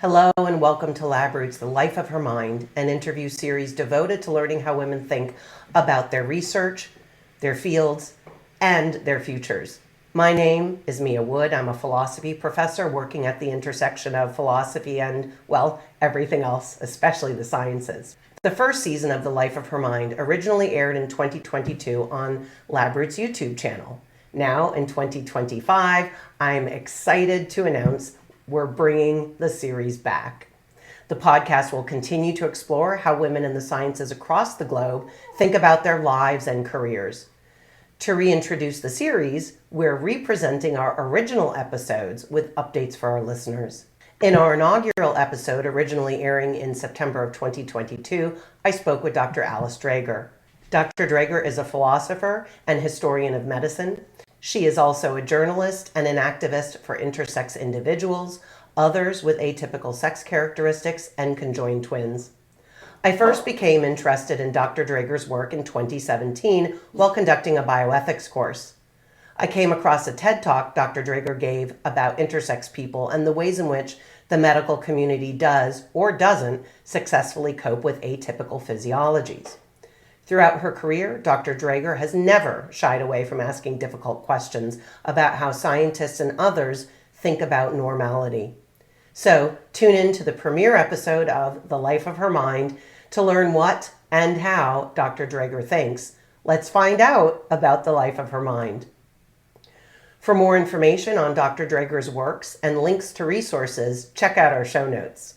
Hello and welcome to Lab Roots, The Life of Her Mind, an interview series devoted to learning how women think about their research, their fields, and their futures. My name is Mia Wood. I'm a philosophy professor working at the intersection of philosophy and, well, everything else, especially the sciences. The first season of The Life of Her Mind originally aired in 2022 on Lab Roots' YouTube channel. Now, in 2025, I'm excited to announce we're bringing the series back. The podcast will continue to explore how women in the sciences across the globe think about their lives and careers. To reintroduce the series, we're representing our original episodes with updates for our listeners. In our inaugural episode, originally airing in September of 2022, I spoke with Dr. Alice Dreger. Dr. Dreger is a philosopher and historian of medicine. She is also a journalist and an activist for intersex individuals, others with atypical sex characteristics, and conjoined twins. I first became interested in Dr. Dreger's work in 2017 while conducting a bioethics course. I came across a TED Talk Dr. Dreger gave about intersex people and the ways in which the medical community does or doesn't successfully cope with atypical physiologies. Throughout her career, Dr. Dreger has never shied away from asking difficult questions about how scientists and others think about normality. So, tune in to the premiere episode of The Life of Her Mind to learn what and how Dr. Dreger thinks. Let's find out about the life of her mind. For more information on Dr. Dreger's works and links to resources, check out our show notes.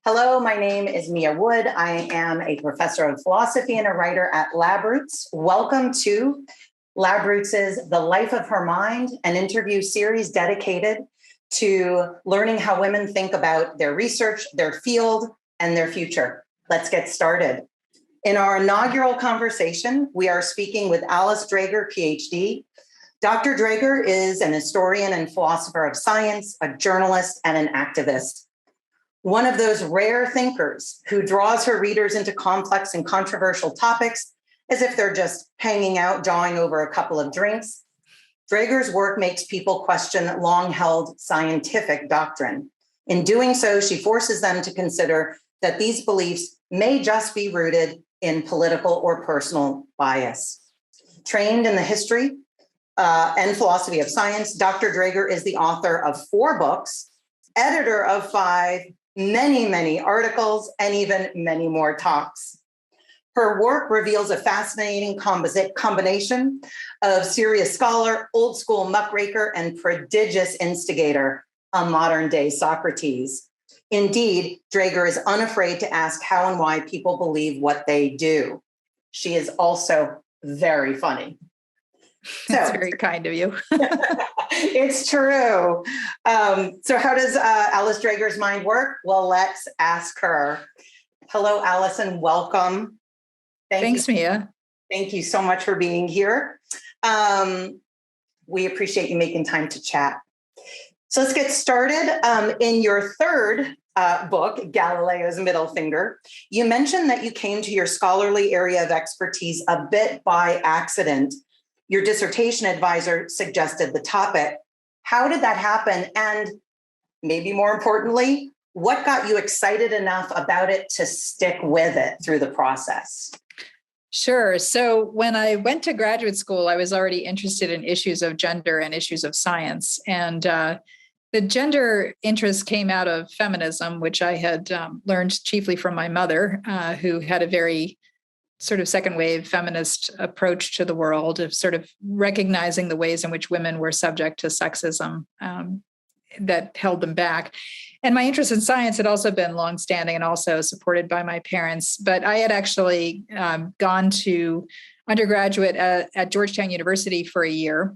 Hello, my name is Mia Wood. I am a professor of philosophy and a writer at Lab Roots. Welcome to Lab Roots' The Life of Her Mind, an interview series dedicated to learning how women think about their research, their field, and their future. Let's get started. In our inaugural conversation, we are speaking with Alice Dreger, PhD. Dr. Dreger is an historian and philosopher of science, a journalist, and an activist. One of those rare thinkers who draws her readers into complex and controversial topics as if they're just hanging out, jawing over a couple of drinks. Dreger's work makes people question long-held scientific doctrine. In doing so, she forces them to consider that these beliefs may just be rooted in political or personal bias. Trained in the history and philosophy of science, Dr. Dreger is the author of 4 books, editor of 5, many articles, and even many more talks. Her work reveals a fascinating combination of serious scholar, old school muckraker, and prodigious instigator, a modern day Socrates. Indeed, Dreger is unafraid to ask how and why people believe what they do. She is also very funny. That's very kind of you. It's true. So how does Alice Dreger's mind work? Well, let's ask her. Hello, Alice, and welcome. Thanks, Mia. Thank you so much for being here. We appreciate you making time to chat. So let's get started. In your third book, Galileo's Middle Finger, you mentioned that you came to your scholarly area of expertise a bit by accident. Your dissertation advisor suggested the topic. How did that happen? And maybe more importantly, what got you excited enough about it to stick with it through the process? Sure. So when I went to graduate school, I was already interested in issues of gender and issues of science. And the gender interest came out of feminism, which I had learned chiefly from my mother, who had a very sort of second wave feminist approach to the world of sort of recognizing the ways in which women were subject to sexism that held them back. And my interest in science had also been longstanding and also supported by my parents. But I had actually gone to undergraduate at Georgetown University for a year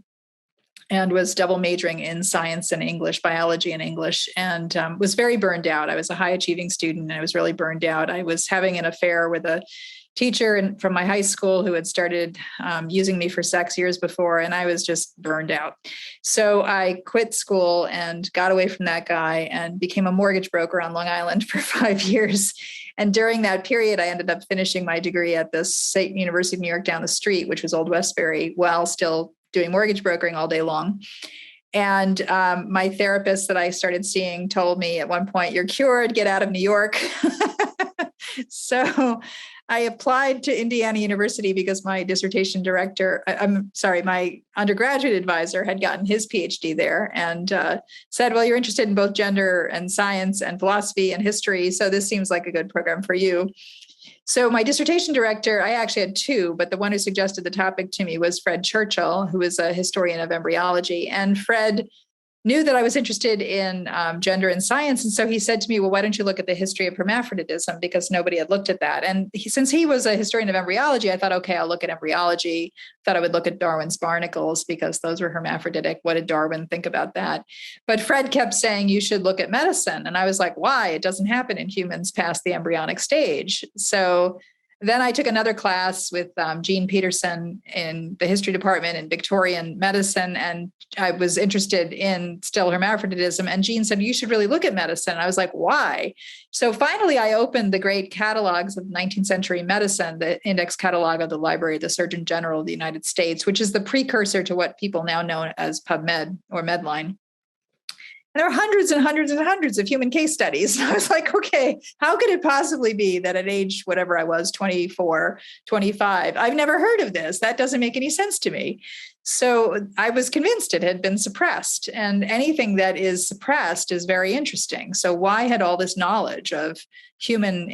and was double majoring in science and English, biology and English, and was very burned out. I was a high achieving student and I was really burned out. I was having an affair with a teacher from my high school who had started using me for sex years before, and I was just burned out. So I quit school and got away from that guy and became a mortgage broker on Long Island for 5 years. And during that period, I ended up finishing my degree at the State University of New York down the street, which was Old Westbury, while still doing mortgage brokering all day long. And my therapist that I started seeing told me at one point, "You're cured, get out of New York." So I applied to Indiana University because my dissertation director, my undergraduate advisor had gotten his PhD there and said, "Well, you're interested in both gender and science and philosophy and history, so this seems like a good program for you." So my dissertation director, I actually had two, but the one who suggested the topic to me was Fred Churchill, who is a historian of embryology. And Fred knew that I was interested in gender and science. And so he said to me, "Well, why don't you look at the history of hermaphroditism?" Because nobody had looked at that. And since he was a historian of embryology, I thought, okay, I'll look at embryology. Thought I would look at Darwin's barnacles because those were hermaphroditic. What did Darwin think about that? But Fred kept saying, "You should look at medicine." And I was like, why? It doesn't happen in humans past the embryonic stage. So then I took another class with Jean Peterson in the history department in Victorian medicine, and I was interested in still hermaphroditism. And Jean said, "You should really look at medicine." And I was like, why? So finally, I opened the great catalogs of 19th century medicine, the index catalog of the Library of the Surgeon General of the United States, which is the precursor to what people now know as PubMed or Medline. And there are hundreds and hundreds and hundreds of human case studies. And I was like, okay, how could it possibly be that at age, whatever I was, 24, 25, I've never heard of this? That doesn't make any sense to me. So I was convinced it had been suppressed, and anything that is suppressed is very interesting. So why had all this knowledge of human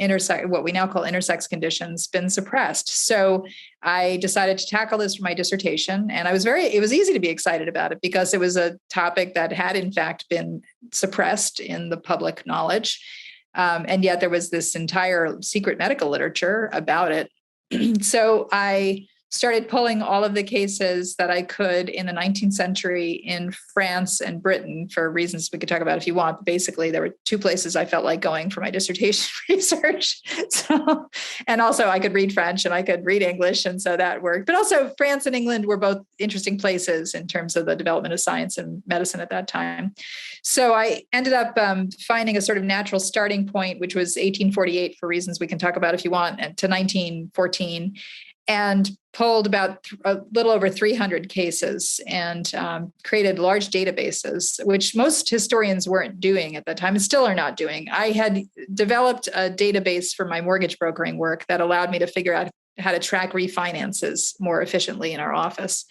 what we now call intersex conditions, been suppressed? So I decided to tackle this for my dissertation, and it was easy to be excited about it because it was a topic that had in fact been suppressed in the public knowledge. And yet there was this entire secret medical literature about it. So I started pulling all of the cases that I could in the 19th century in France and Britain for reasons we could talk about if you want. But basically, there were two places I felt like going for my dissertation research. So, and also I could read French and I could read English. And so that worked. But also France and England were both interesting places in terms of the development of science and medicine at that time. So I ended up finding a sort of natural starting point, which was 1848 for reasons we can talk about if you want, to 1914. And pulled about a little over 300 cases and created large databases, which most historians weren't doing at that time and still are not doing. I had developed a database for my mortgage brokering work that allowed me to figure out how to track refinances more efficiently in our office.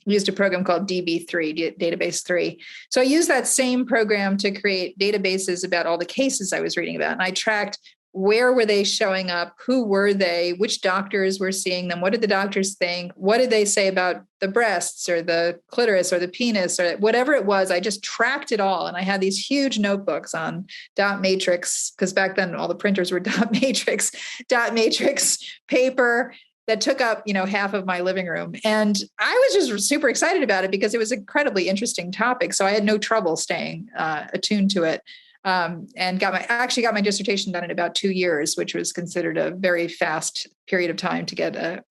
We used a program called DB3, Database 3. So I used that same program to create databases about all the cases I was reading about. And I tracked where were they showing up? Who were they? Which doctors were seeing them? What did the doctors think? What did they say about the breasts or the clitoris or the penis or whatever it was? I just tracked it all. And I had these huge notebooks on dot matrix, because back then all the printers were dot matrix paper that took up, half of my living room. And I was just super excited about it because it was an incredibly interesting topic. So I had no trouble staying attuned to it. And got my dissertation done in about 2 years, which was considered a very fast period of time to get a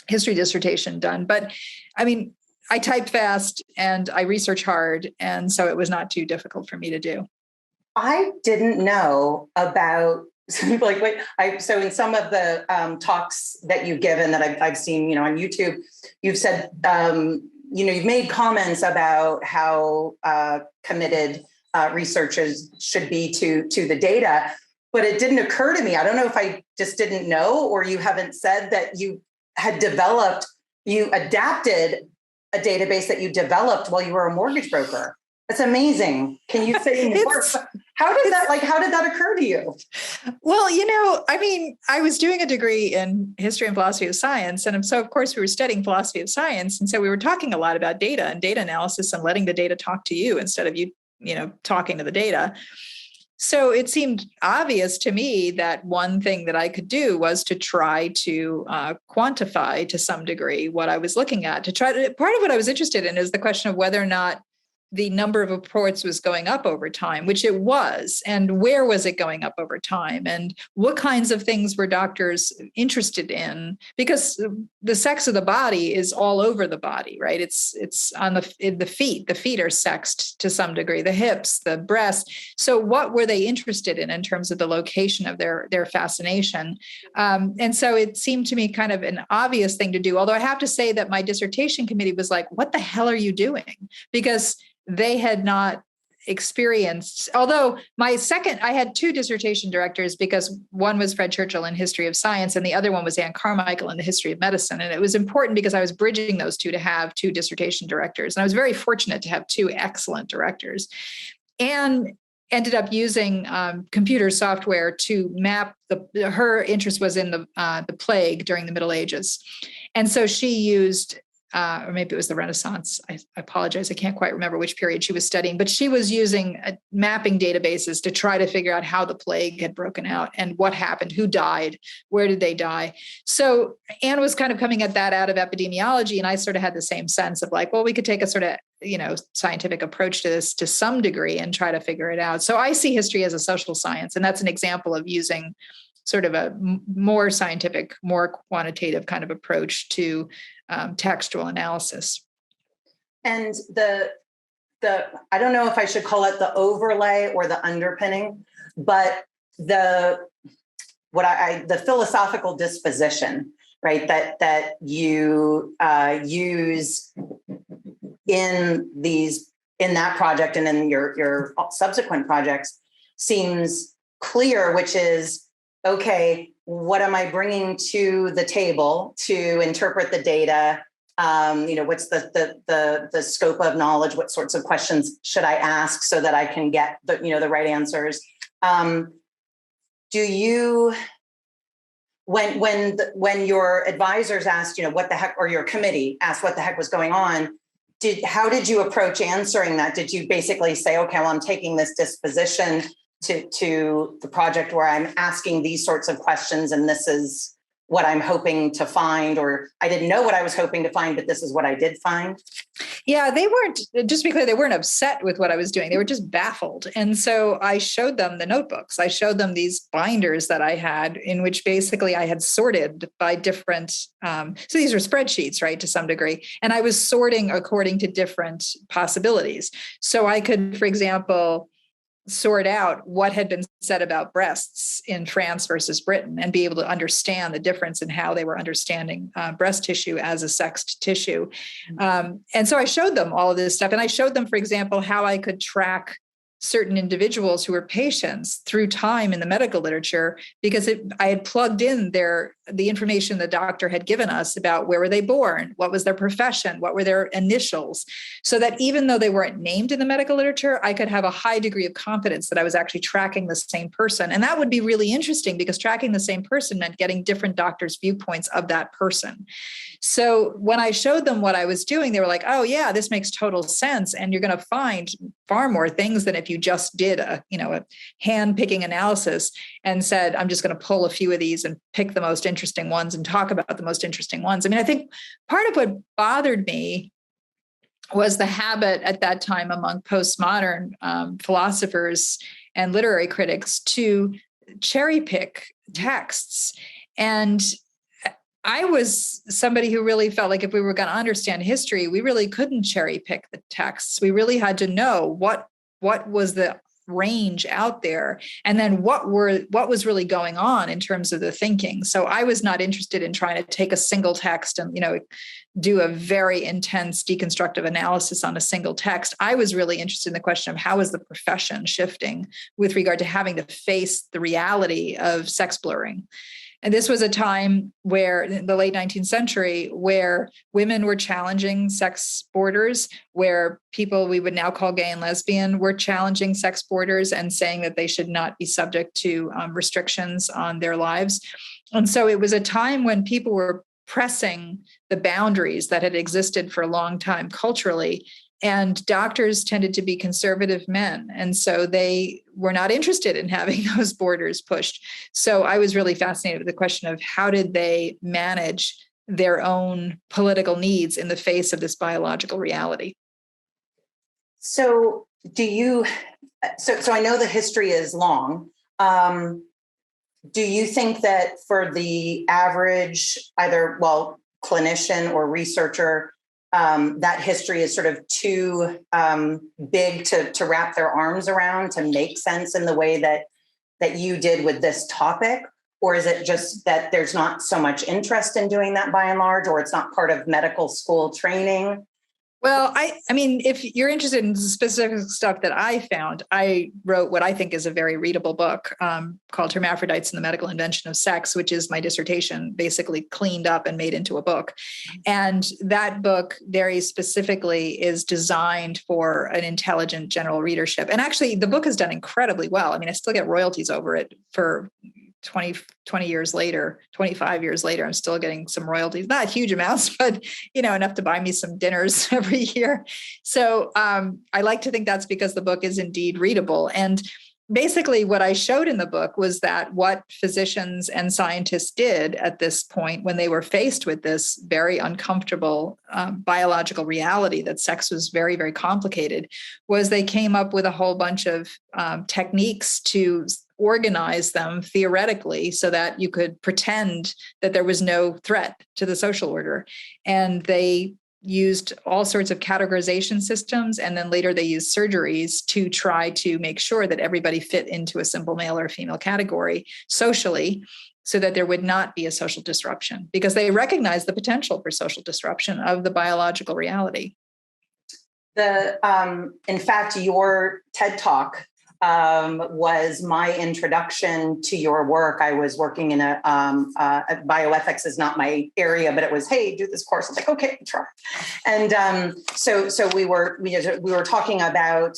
history dissertation done. But I mean, I type fast and I research hard. And so it was not too difficult for me to do. I didn't know about so in some of the talks that you've given that I've seen, on YouTube, you've said, you've made comments about how committed researchers should be to the data, but it didn't occur to me. I don't know if I just didn't know, or you haven't said that you adapted a database that you developed while you were a mortgage broker. That's amazing. Can you say more? How did that occur to you? Well, I was doing a degree in history and philosophy of science. And so, of course, we were studying philosophy of science. And so we were talking a lot about data and data analysis and letting the data talk to you instead of you talking to the data. So it seemed obvious to me that one thing that I could do was to try to quantify to some degree what I was looking at. Part of what I was interested in is the question of whether or not the number of reports was going up over time, which it was, and where was it going up over time, and what kinds of things were doctors interested in? Because the sex of the body is all over the body, right? It's on the feet. The feet are sexed to some degree, the hips, the breast. So what were they interested in terms of the location of their fascination? And so it seemed to me kind of an obvious thing to do. Although I have to say that my dissertation committee was like, "What the hell are you doing?" Because they had not experienced, although I had two dissertation directors, because one was Fred Churchill in history of science and the other one was Anne Carmichael in the history of medicine. And it was important because I was bridging those two to have two dissertation directors. And I was very fortunate to have two excellent directors. Anne ended up using computer software to map her interest was in the plague during the Middle Ages. And so she used or maybe it was the Renaissance. I apologize. I can't quite remember which period she was studying, but she was using mapping databases to try to figure out how the plague had broken out and what happened, who died, where did they die. So Anne was kind of coming at that out of epidemiology. And I sort of had the same sense of like, well, we could take a sort of, scientific approach to this to some degree and try to figure it out. So I see history as a social science. And that's an example of using sort of a more scientific, more quantitative kind of approach to textual analysis. And the I don't know if I should call it the overlay or the underpinning, but the philosophical disposition, right, that you use in that project and in your subsequent projects seems clear, which is, okay, what am I bringing to the table to interpret the data? What's the scope of knowledge? What sorts of questions should I ask so that I can get the right answers? Do you, when your advisors asked, what the heck, or your committee asked what the heck was going on, how did you approach answering that? Did you basically say, okay, well, I'm taking this disposition to the project where I'm asking these sorts of questions, and this is what I'm hoping to find, or I didn't know what I was hoping to find, but this is what I did find? Yeah, they weren't, just because they weren't upset with what I was doing. They were just baffled. And so I showed them the notebooks. I showed them these binders that I had, in which basically I had sorted by different, so these are spreadsheets, right, to some degree. And I was sorting according to different possibilities. So I could, for example, sort out what had been said about breasts in France versus Britain and be able to understand the difference in how they were understanding breast tissue as a sexed tissue. And so I showed them all of this stuff. And I showed them, for example, how I could track certain individuals who were patients through time in the medical literature, because I had plugged in the information the doctor had given us about where were they born, what was their profession, what were their initials, so that even though they weren't named in the medical literature, I could have a high degree of confidence that I was actually tracking the same person. And that would be really interesting, because tracking the same person meant getting different doctors' viewpoints of that person. So when I showed them what I was doing, they were like, oh yeah, this makes total sense. And you're going to find far more things than if you just did a hand picking analysis and said, I'm just going to pull a few of these and pick the most interesting ones and talk about the most interesting ones. I mean, I think part of what bothered me was the habit at that time among postmodern philosophers and literary critics to cherry pick texts. And I was somebody who really felt like if we were going to understand history, we really couldn't cherry pick the texts. We really had to know what was the range out there, and then what was really going on in terms of the thinking. So I was not interested in trying to take a single text and do a very intense deconstructive analysis on a single text. I was really interested in the question of how is the profession shifting with regard to having to face the reality of sex blurring. And this was a time where, in the late 19th century, where women were challenging sex borders, where people we would now call gay and lesbian were challenging sex borders and saying that they should not be subject to restrictions on their lives. And so it was a time when people were pressing the boundaries that had existed for a long time culturally. And doctors tended to be conservative men. And so they were not interested in having those borders pushed. So I was really fascinated with the question of how did they manage their own political needs in the face of this biological reality. So do you, so I know the history is long. Do you think that for the average, either, well, clinician or researcher, that history is sort of too big to wrap their arms around, to make sense in the way that you did with this topic? Or is it just that there's not so much interest in doing that by and large, or it's not part of medical school training? Well, I mean, if you're interested in specific stuff that I found, I wrote what I think is a very readable book called Hermaphrodites and the Medical Invention of Sex, which is my dissertation basically cleaned up and made into a book. And that book very specifically is designed for an intelligent general readership. And actually, the book has done incredibly well. I mean, I still get royalties over it for 20 years later, 25 years later, I'm still getting some royalties, not huge amounts, but, enough to buy me some dinners every year. So I like to think that's because the book is indeed readable. And basically what I showed in the book was that what physicians and scientists did at this point when they were faced with this very uncomfortable biological reality that sex was very, very complicated, was they came up with a whole bunch of techniques to organize them theoretically so that you could pretend that there was no threat to the social order. And they used all sorts of categorization systems. And then later they used surgeries to try to make sure that everybody fit into a simple male or female category socially, so that there would not be a social disruption, because they recognized the potential for social disruption of the biological reality. In fact, your TED Talk was my introduction to your work. I was working in bioethics is not my area, but it was, hey, do this course. I was like, okay, try. And so we were talking about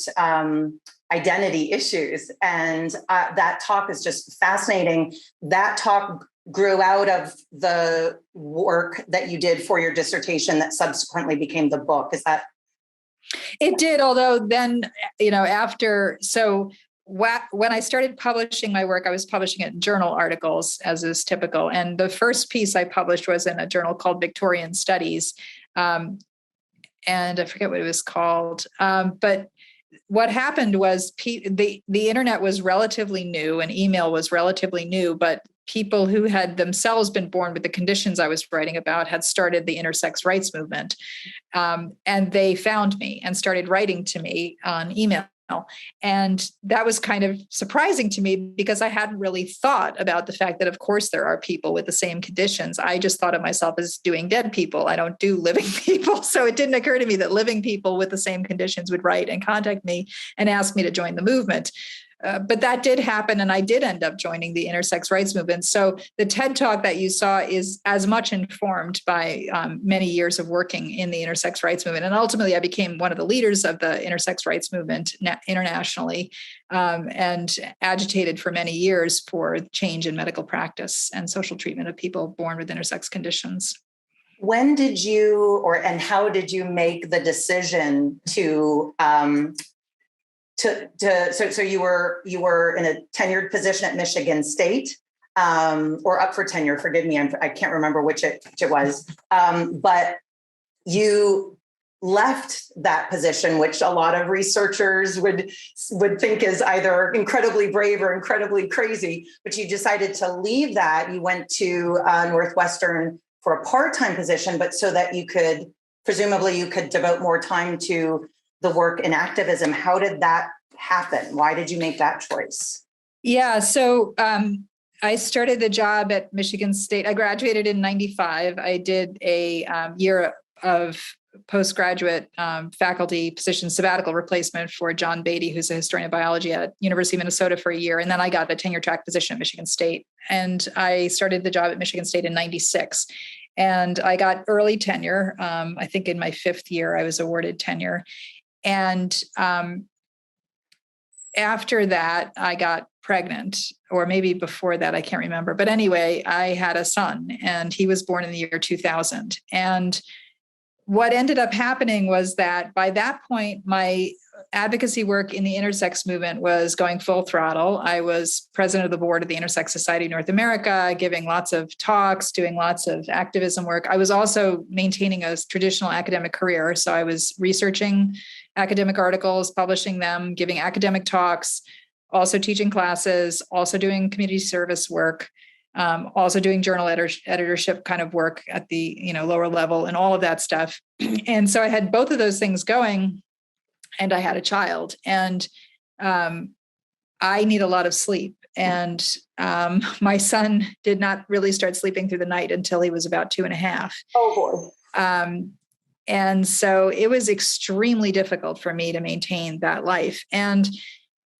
identity issues, and that talk is just fascinating. That talk grew out of the work that you did for your dissertation that subsequently became the book. Is that? It did, although then, after, so when I started publishing my work, I was publishing it in journal articles, as is typical. And the first piece I published was in a journal called Victorian Studies. And I forget what it was called. But what happened was the internet was relatively new and email was relatively new, but people who had themselves been born with the conditions I was writing about had started the intersex rights movement. And they found me and started writing to me on email. And that was kind of surprising to me, because I hadn't really thought about the fact that, of course, there are people with the same conditions. I just thought of myself as doing dead people. I don't do living people. So it didn't occur to me that living people with the same conditions would write and contact me and ask me to join the movement. But that did happen, and I did end up joining the intersex rights movement. So the TED Talk that you saw is as much informed by many years of working in the intersex rights movement. And ultimately, I became one of the leaders of the intersex rights movement internationally, and agitated for many years for change in medical practice and social treatment of people born with intersex conditions. When did you, and how did you make the decision to so you were in a tenured position at Michigan State, or up for tenure, forgive me, I can't remember which it was, but you left that position, which a lot of researchers would think is either incredibly brave or incredibly crazy, but you decided to leave that. You went to Northwestern for a part-time position, but so that you could, presumably you could devote more time to the work in activism. How did that happen? Why did you make that choice? Yeah, so I started the job at Michigan State. I graduated in 95. I did a year of postgraduate faculty position sabbatical replacement for John Beatty, who's a historian of biology at University of Minnesota, for a year. And then I got a tenure track position at Michigan State. And I started the job at Michigan State in 96. And I got early tenure. I think in my 5th year, I was awarded tenure. And after that, I got pregnant, or maybe before that, I can't remember. But anyway, I had a son, and he was born in the year 2000. And what ended up happening was that by that point, my advocacy work in the intersex movement was going full throttle. I was president of the board of the Intersex Society of North America, giving lots of talks, doing lots of activism work. I was also maintaining a traditional academic career. So I was researching academic articles, publishing them, giving academic talks, also teaching classes, also doing community service work, also doing journal editorship kind of work at the lower level and all of that stuff. And so I had both of those things going, and I had a child, and I need a lot of sleep. And my son did not really start sleeping through the night until he was about 2.5. Oh boy. And so it was extremely difficult for me to maintain that life. And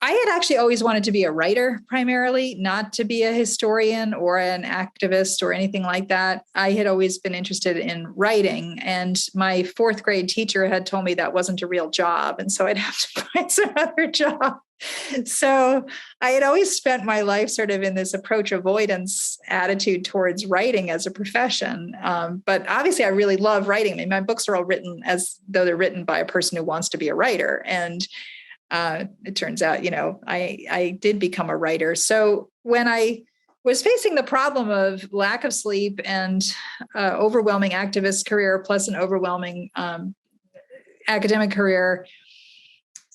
I had actually always wanted to be a writer primarily, not to be a historian or an activist or anything like that. I had always been interested in writing, and my 4th grade teacher had told me that wasn't a real job. And so I'd have to find some other job. So I had always spent my life sort of in this approach avoidance attitude towards writing as a profession. But obviously I really love writing. I mean, my books are all written as though they're written by a person who wants to be a writer. And it turns out, I did become a writer. So when I was facing the problem of lack of sleep and overwhelming activist career plus an overwhelming academic career,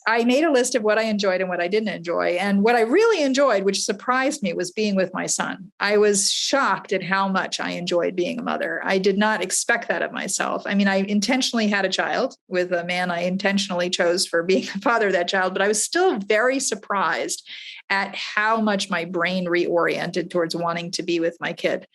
I made a list of what I enjoyed and what I didn't enjoy. And what I really enjoyed, which surprised me, was being with my son. I was shocked at how much I enjoyed being a mother. I did not expect that of myself. I mean, I intentionally had a child with a man I intentionally chose for being the father of that child, but I was still very surprised at how much my brain reoriented towards wanting to be with my kid.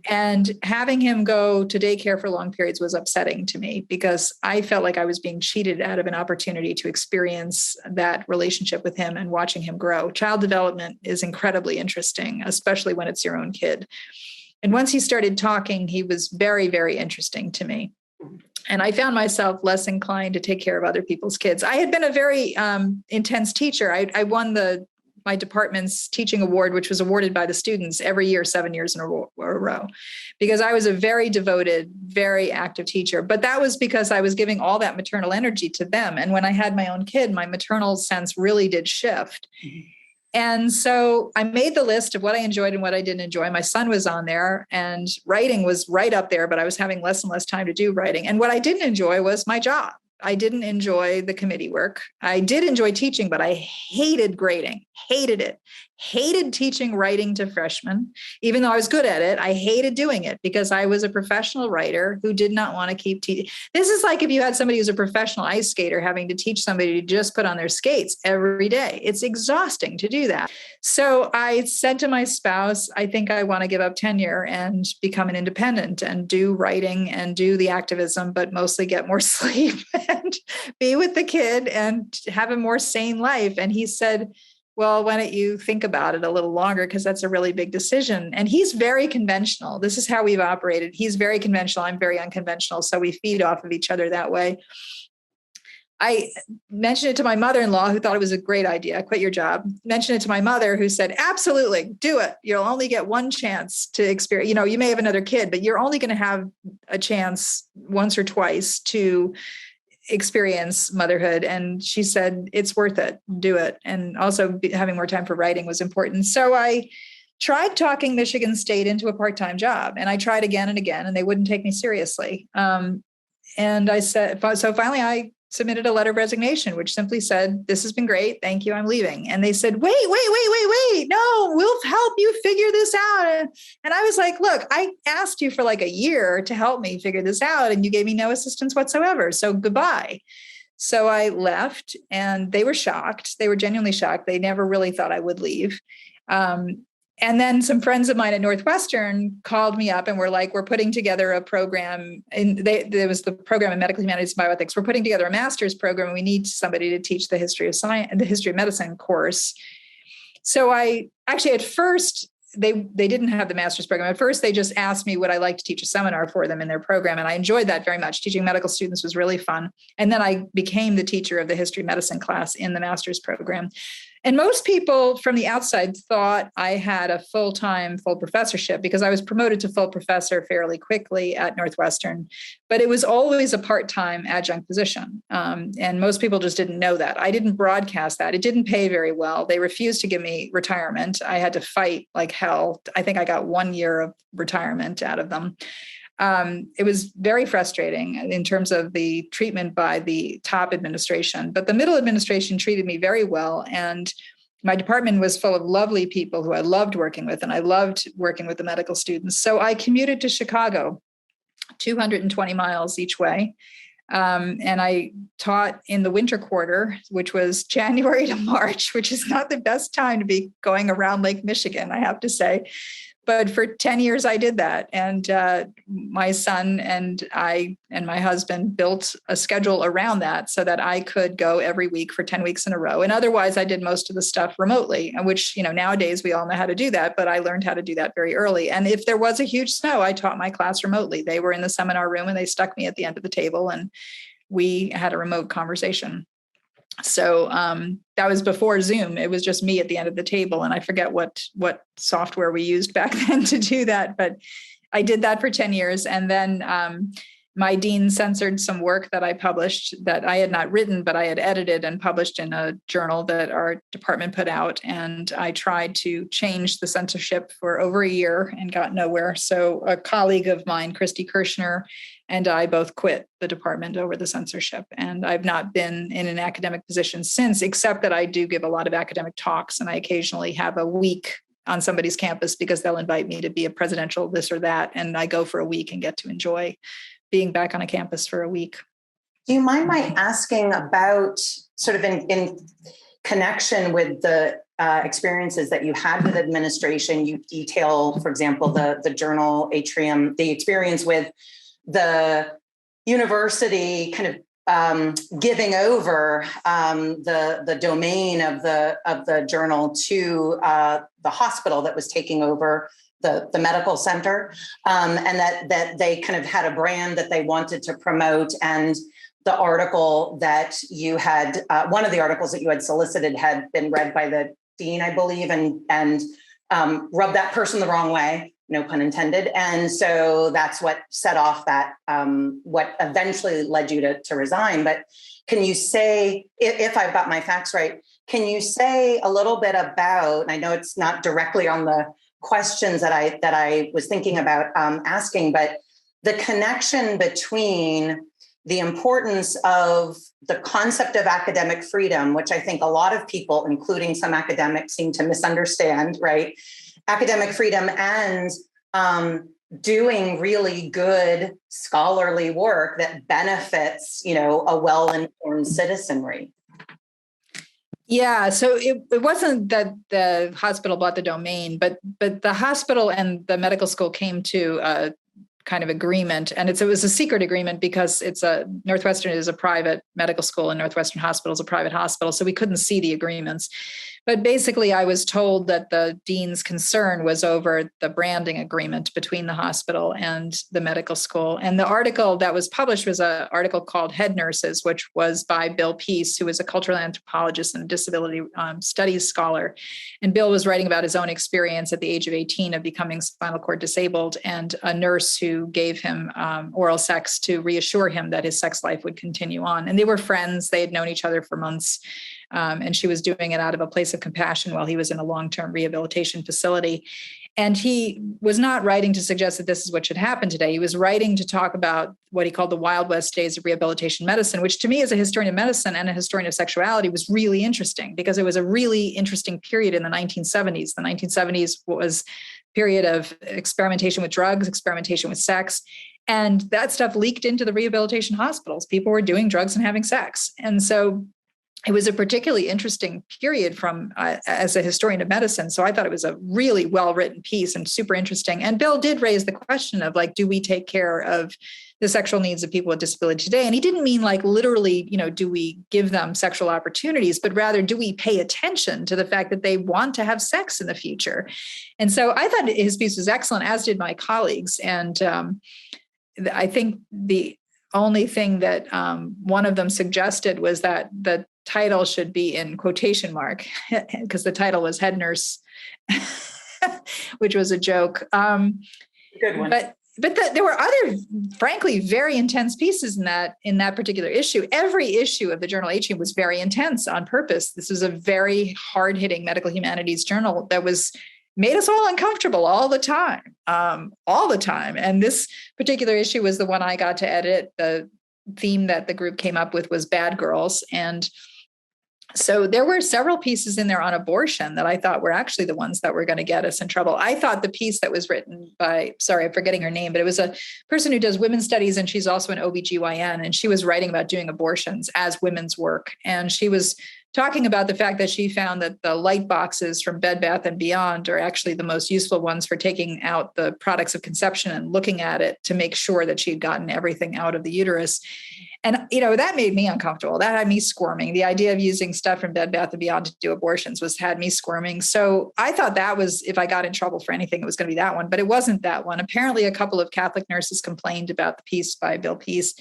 And having him go to daycare for long periods was upsetting to me because I felt like I was being cheated out of an opportunity to experience that relationship with him and watching him grow. Child development is incredibly interesting, especially when it's your own kid. And once he started talking, he was very, very interesting to me. And I found myself less inclined to take care of other people's kids. I had been a very intense teacher. I won my department's teaching award, which was awarded by the students every year, 7 years in a row, because I was a very devoted, very active teacher. But that was because I was giving all that maternal energy to them. And when I had my own kid, my maternal sense really did shift. Mm-hmm. And so I made the list of what I enjoyed and what I didn't enjoy. My son was on there, and writing was right up there, but I was having less and less time to do writing. And what I didn't enjoy was my job. I didn't enjoy the committee work. I did enjoy teaching, but I hated grading, hated it, hated teaching writing to freshmen. Even though I was good at it, I hated doing it because I was a professional writer who did not want to keep teaching. This is like if you had somebody who's a professional ice skater having to teach somebody to just put on their skates every day. It's exhausting to do that. So I said to my spouse, I think I want to give up tenure and become an independent and do writing and do the activism, but mostly get more sleep and be with the kid and have a more sane life. And he said, well, why don't you think about it a little longer? Because that's a really big decision. And he's very conventional. This is how we've operated. He's very conventional. I'm very unconventional. So we feed off of each other that way. I mentioned it to my mother-in-law, who thought it was a great idea. Quit your job. Mentioned it to my mother, who said, absolutely, do it. You'll only get one chance to experience, you may have another kid, but you're only going to have a chance once or twice to experience motherhood. And she said, it's worth it. Do it. And also having more time for writing was important. So I tried talking Michigan State into a part-time job, and I tried again and again, and they wouldn't take me seriously. And I said, so finally I submitted a letter of resignation, which simply said, this has been great. Thank you. I'm leaving. And they said, wait. No, we'll help you figure this out. And I was like, look, I asked you for like a year to help me figure this out, and you gave me no assistance whatsoever. So goodbye. So I left, and they were shocked. They were genuinely shocked. They never really thought I would leave. And then some friends of mine at Northwestern called me up and were like, we're putting together a program. And there was the program in medical humanities and bioethics. We're putting together a master's program, and we need somebody to teach the history of science and the history of medicine course. So I actually, at first, they didn't have the master's program. At first, they just asked me would I like to teach a seminar for them in their program. And I enjoyed that very much. Teaching medical students was really fun. And then I became the teacher of the history of medicine class in the master's program. And most people from the outside thought I had a full professorship because I was promoted to full professor fairly quickly at Northwestern, but it was always a part-time adjunct position. And most people just didn't know that. I didn't broadcast that. It didn't pay very well. They refused to give me retirement. I had to fight like hell. I think I got 1 year of retirement out of them. it was very frustrating in terms of the treatment by the top administration. But the middle administration treated me very well. And my department was full of lovely people who I loved working with, and I loved working with the medical students. So I commuted to Chicago, 220 miles each way. And I taught in the winter quarter, which was January to March, which is not the best time to be going around Lake Michigan, I have to say. But for 10 years, I did that. And my son and I and my husband built a schedule around that so that I could go every week for 10 weeks in a row. And otherwise, I did most of the stuff remotely, which, nowadays we all know how to do that. But I learned how to do that very early. And if there was a huge snow, I taught my class remotely. They were in the seminar room and they stuck me at the end of the table and we had a remote conversation. So that was before Zoom. It was just me at the end of the table. And I forget what software we used back then to do that. But I did that for 10 years. And then my dean censored some work that I published that I had not written, but I had edited and published in a journal that our department put out. And I tried to change the censorship for over a year and got nowhere. So a colleague of mine, Christy Kirshner, and I both quit the department over the censorship. And I've not been in an academic position since, except that I do give a lot of academic talks. And I occasionally have a week on somebody's campus because they'll invite me to be a presidential this or that. And I go for a week and get to enjoy being back on a campus for a week. Do you mind my asking about sort of in connection with the experiences that you had with administration? You detail, for example, the journal Atrium, the experience with the university kind of giving over the domain of the journal to the hospital that was taking over the medical center, and that they kind of had a brand that they wanted to promote. And the article that you had, one of the articles that you had solicited had been read by the dean, I believe, and rubbed that person the wrong way, no pun intended. And so that's what set off that, what eventually led you to resign. But can you say, if I've got my facts right, can you say a little bit about, and I know it's not directly on the questions that I was thinking about asking, but the connection between the importance of the concept of academic freedom, which I think a lot of people, including some academics, seem to misunderstand, right? Academic freedom and doing really good scholarly work that benefits, a well-informed citizenry. Yeah, so it wasn't that the hospital bought the domain, but the hospital and the medical school came to a kind of agreement, and it was a secret agreement because Northwestern is a private medical school and Northwestern Hospital is a private hospital, so we couldn't see the agreements. But basically, I was told that the dean's concern was over the branding agreement between the hospital and the medical school. And the article that was published was an article called Head Nurses, which was by Bill Peace, who is a cultural anthropologist and disability studies scholar. And Bill was writing about his own experience at the age of 18 of becoming spinal cord disabled, and a nurse who gave him oral sex to reassure him that his sex life would continue on. And they were friends. They had known each other for months. And she was doing it out of a place of compassion while he was in a long-term rehabilitation facility. And he was not writing to suggest that this is what should happen today. He was writing to talk about what he called the Wild West days of rehabilitation medicine, which to me as a historian of medicine and a historian of sexuality was really interesting because it was a really interesting period in the 1970s. The 1970s was a period of experimentation with drugs, experimentation with sex. And that stuff leaked into the rehabilitation hospitals. People were doing drugs and having sex. And so it was a particularly interesting period from as a historian of medicine. So I thought it was a really well-written piece and super interesting. And Bill did raise the question of do we take care of the sexual needs of people with disability today? And he didn't mean literally, do we give them sexual opportunities, but rather do we pay attention to the fact that they want to have sex in the future? And so I thought his piece was excellent, as did my colleagues. And I think the only thing that one of them suggested was that the title should be in quotation mark because the title was Head Nurse, which was a joke. Good one. But there were other, frankly, very intense pieces in that particular issue. Every issue of the journal Atrium was very intense on purpose. This was a very hard-hitting medical humanities journal that was made us all uncomfortable all the time. And this particular issue was the one I got to edit. The theme that the group came up with was bad girls. And so there were several pieces in there on abortion that I thought were actually the ones that were going to get us in trouble. I thought the piece that was written by, sorry, I'm forgetting her name, but it was a person who does women's studies, and she's also an OBGYN, and she was writing about doing abortions as women's work. And she was talking about the fact that she found that the light boxes from Bed Bath & Beyond are actually the most useful ones for taking out the products of conception and looking at it to make sure that she'd gotten everything out of the uterus. And, that made me uncomfortable. That had me squirming. The idea of using stuff from Bed Bath & Beyond to do abortions had me squirming. So I thought that was, if I got in trouble for anything, it was going to be that one, but it wasn't that one. Apparently, a couple of Catholic nurses complained about the piece by Bill Peace.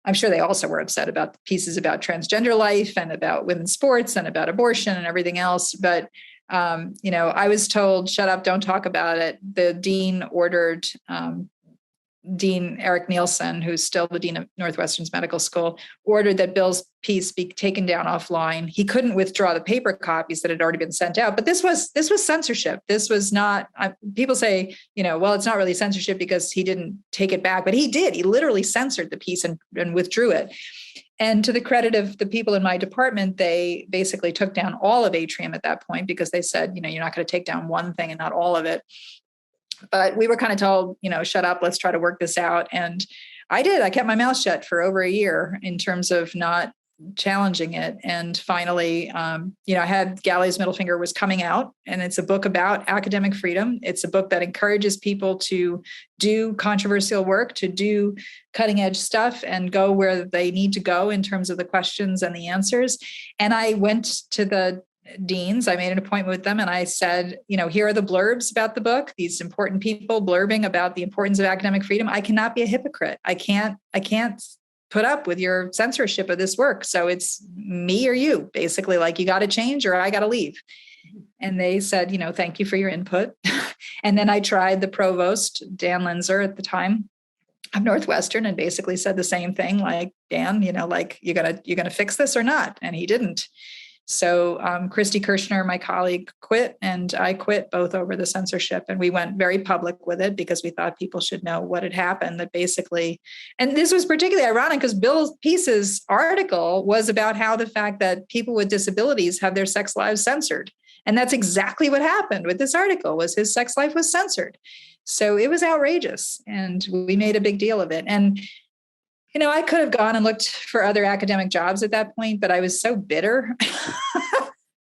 I'm sure they also were upset about the pieces about transgender life and about women's sports and about abortion and everything else. But, I was told, shut up, don't talk about it. The dean ordered Dean Eric Nielsen, who's still the dean of Northwestern's medical school, ordered that Bill's piece be taken down offline. He couldn't withdraw the paper copies that had already been sent out, but this was censorship. This was not. People say, well, it's not really censorship because he didn't take it back, but he did. He literally censored the piece and withdrew it. And to the credit of the people in my department, they basically took down all of Atrium at that point because they said, you're not going to take down one thing and not all of it. But we were kind of told, shut up, let's try to work this out. And I did. I kept my mouth shut for over a year in terms of not challenging it. And finally, I had Galley's Middle Finger was coming out, and it's a book about academic freedom. It's a book that encourages people to do controversial work, to do cutting edge stuff and go where they need to go in terms of the questions and the answers. And I went to the deans. I made an appointment with them and I said, here are the blurbs about the book, these important people blurbing about the importance of academic freedom. I cannot be a hypocrite. I can't put up with your censorship of this work. So it's me or you, basically, like, you got to change or I got to leave. And they said, thank you for your input. And then I tried the provost, Dan Linzer at the time of Northwestern, and basically said the same thing, like, Dan, you're gonna fix this or not. And he didn't. So Christy Kirshner, my colleague, quit, and I quit, both over the censorship. And we went very public with it because we thought people should know what had happened. That basically, and this was particularly ironic because Bill Peace's article was about how the fact that people with disabilities have their sex lives censored. And that's exactly what happened with this article, was his sex life was censored. So it was outrageous, and we made a big deal of it. And I could have gone and looked for other academic jobs at that point, but I was so bitter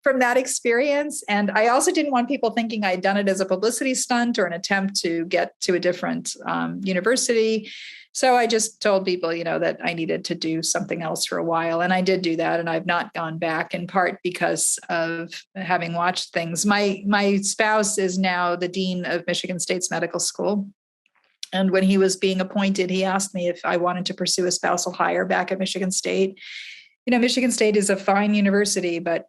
from that experience. And I also didn't want people thinking I'd done it as a publicity stunt or an attempt to get to a different university. So I just told people, that I needed to do something else for a while. And I did do that. And I've not gone back, in part because of having watched things. My spouse is now the dean of Michigan State's medical school. And when he was being appointed, he asked me if I wanted to pursue a spousal hire back at Michigan State. Michigan State is a fine university, but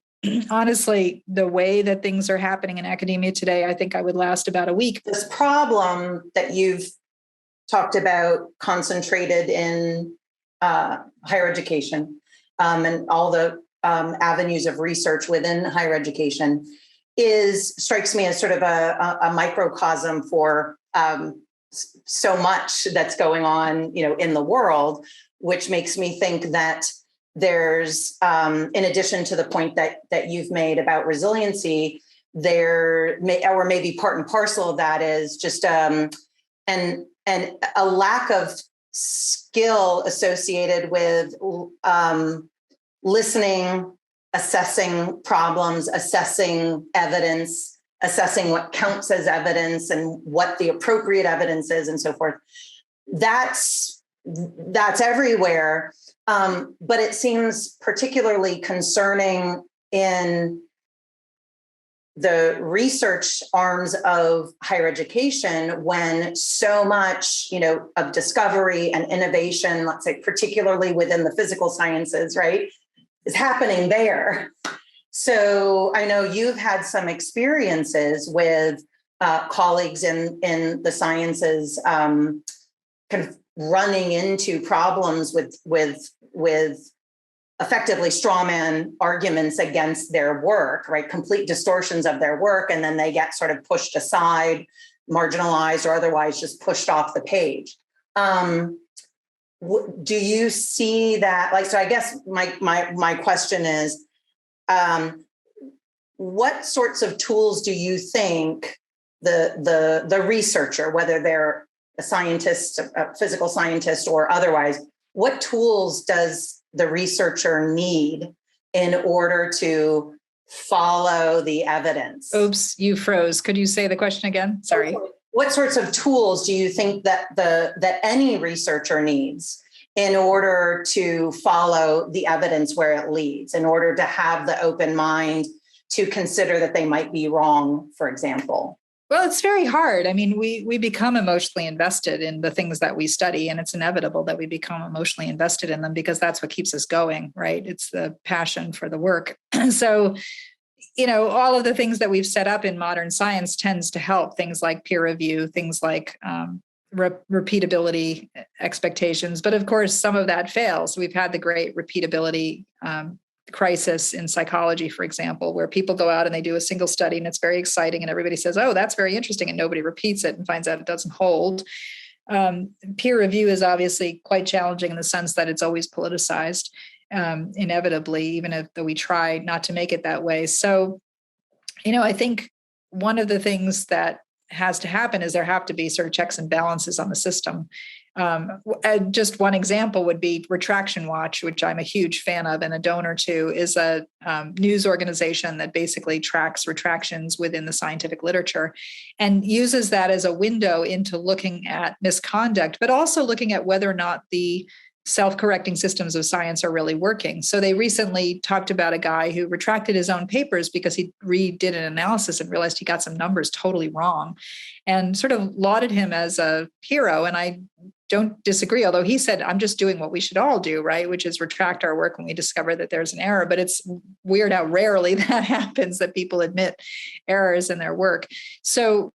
honestly, the way that things are happening in academia today, I think I would last about a week. This problem that you've talked about concentrated in higher education and all the avenues of research within higher education strikes me as sort of a microcosm for so much that's going on, in the world, which makes me think that there's, in addition to the point that you've made about resiliency, or maybe part and parcel of that is just and a lack of skill associated with listening, assessing problems, assessing evidence, assessing what counts as evidence and what the appropriate evidence is, and so forth. That's everywhere. But it seems particularly concerning in the research arms of higher education when so much, of discovery and innovation, let's say particularly within the physical sciences, right, is happening there. So I know you've had some experiences with colleagues in the sciences, kind of running into problems with effectively straw man arguments against their work, right? Complete distortions of their work. And then they get sort of pushed aside, marginalized, or otherwise just pushed off the page. Do you see that? Like, so I guess my question is, what sorts of tools do you think the researcher, whether they're a scientist, a physical scientist, or otherwise, what tools does the researcher need in order to follow the evidence? Oops, you froze. Could you say the question again? Sorry. What sorts of tools do you think that that any researcher needs in order to follow the evidence where it leads, in order to have the open mind to consider that they might be wrong, for example? Well, it's very hard. I mean, we become emotionally invested in the things that we study, and it's inevitable that we become emotionally invested in them because that's what keeps us going, right? It's the passion for the work. So, all of the things that we've set up in modern science tends to help, things like peer review, things like repeatability expectations. But of course, some of that fails. We've had the great repeatability crisis in psychology, for example, where people go out and they do a single study and it's very exciting and everybody says, oh, that's very interesting, and nobody repeats it and finds out it doesn't hold. Peer review is obviously quite challenging in the sense that it's always politicized, inevitably, even though we try not to make it that way. So, I think one of the things that has to happen is there have to be sort of checks and balances on the system. Just one example would be Retraction Watch, which I'm a huge fan of and a donor to, is a news organization that basically tracks retractions within the scientific literature and uses that as a window into looking at misconduct, but also looking at whether or not the self-correcting systems of science are really working. So they recently talked about a guy who retracted his own papers because he redid an analysis and realized he got some numbers totally wrong, and sort of lauded him as a hero. And I don't disagree, although he said, I'm just doing what we should all do, right? Which is retract our work when we discover that there's an error. But it's weird how rarely that happens, that people admit errors in their work. So,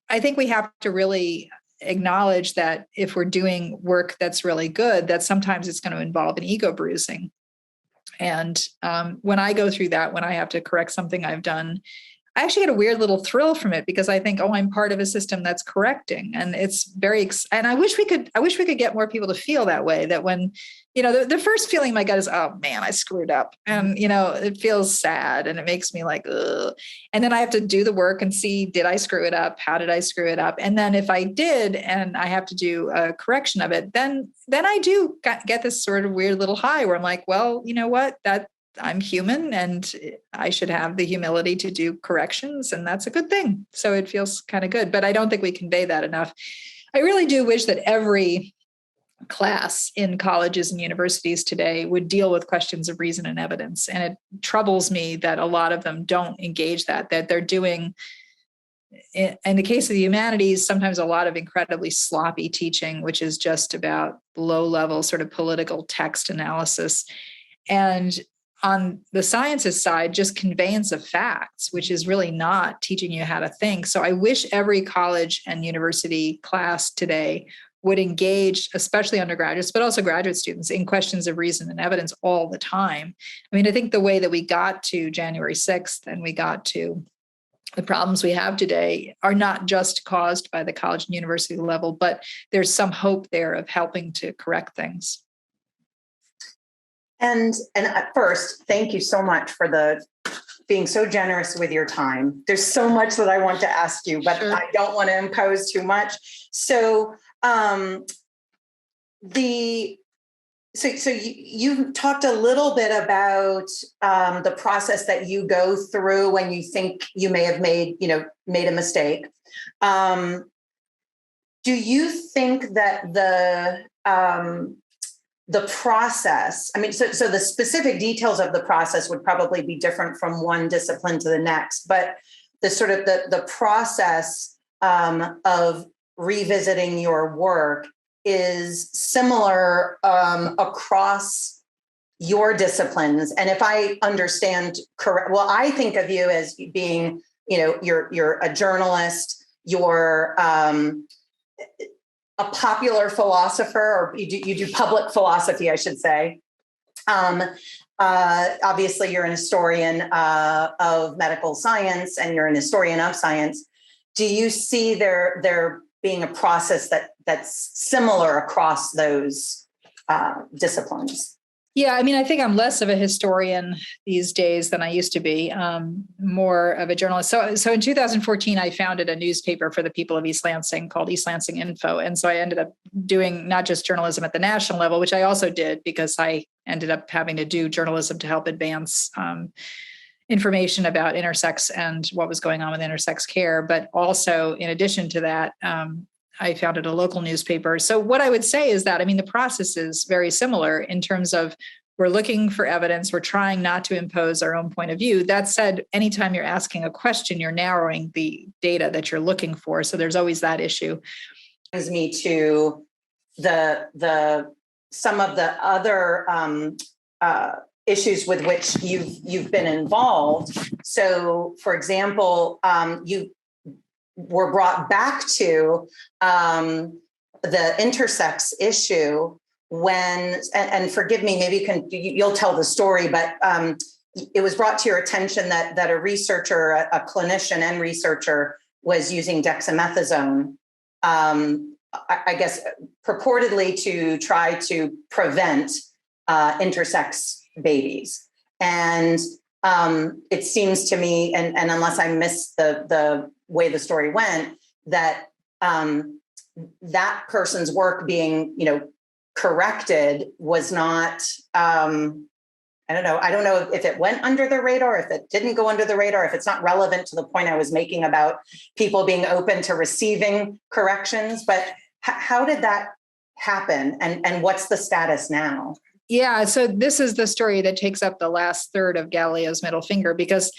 I think we have to really acknowledge that if we're doing work that's really good, that sometimes it's going to involve an ego bruising. And when I go through that, when I have to correct something I've done, I actually get a weird little thrill from it because I think, oh, I'm part of a system that's correcting. And it's and I wish we could get more people to feel that way, that when, the first feeling in my gut is, oh man, I screwed up. And, it feels sad and it makes me like, ugh. And then I have to do the work and see, did I screw it up? How did I screw it up? And then if I did, and I have to do a correction of it, then I do get this sort of weird little high where I'm like, well, you know what, I'm human and I should have the humility to do corrections, and that's a good thing. So it feels kind of good, but I don't think we convey that enough. I really do wish that every class in colleges and universities today would deal with questions of reason and evidence. And it troubles me that a lot of them don't engage that they're doing, in the case of the humanities, sometimes a lot of incredibly sloppy teaching, which is just about low-level sort of political text analysis. And on the sciences side, just conveyance of facts, which is really not teaching you how to think. So I wish every college and university class today would engage, especially undergraduates, but also graduate students, in questions of reason and evidence all the time. I mean, I think the way that we got to January 6th and we got to the problems we have today are not just caused by the college and university level, but there's some hope there of helping to correct things. And at first, thank you so much for being so generous with your time. There's so much that I want to ask you, but sure, I don't want to impose too much. So, you talked a little bit about the process that you go through when you think you may have made a mistake. Do you think that the process, I mean, so the specific details of the process would probably be different from one discipline to the next, but the sort of the process of revisiting your work is similar across your disciplines. And if I understand correct, well, I think of you as being, you're a journalist, you're a popular philosopher, or you do public philosophy, I should say. Obviously, you're an historian of medical science, and you're an historian of science. Do you see there being a process that's similar across those disciplines? Yeah, I mean, I think I'm less of a historian these days than I used to be, more of a journalist. So in 2014, I founded a newspaper for the people of East Lansing called East Lansing Info. And so I ended up doing not just journalism at the national level, which I also did because I ended up having to do journalism to help advance information about intersex and what was going on with intersex care. But also, in addition to that, I founded a local newspaper. So what I would say is that, I mean, the process is very similar in terms of we're looking for evidence. We're trying not to impose our own point of view. That said, anytime you're asking a question, you're narrowing the data that you're looking for. So there's always that issue. Brings me to the some of the other issues with which you've been involved. So, for example, you were brought back to the intersex issue when, and forgive me, maybe you'll tell the story, but it was brought to your attention that a researcher, a clinician and researcher, was using dexamethasone, I guess purportedly to try to prevent intersex babies. And it seems to me, and unless I missed the way the story went, that that person's work being, corrected was not, I don't know if it went under the radar, if it didn't go under the radar, if it's not relevant to the point I was making about people being open to receiving corrections, but how did that happen? And what's the status now? Yeah, so this is the story that takes up the last third of Galileo's middle finger, because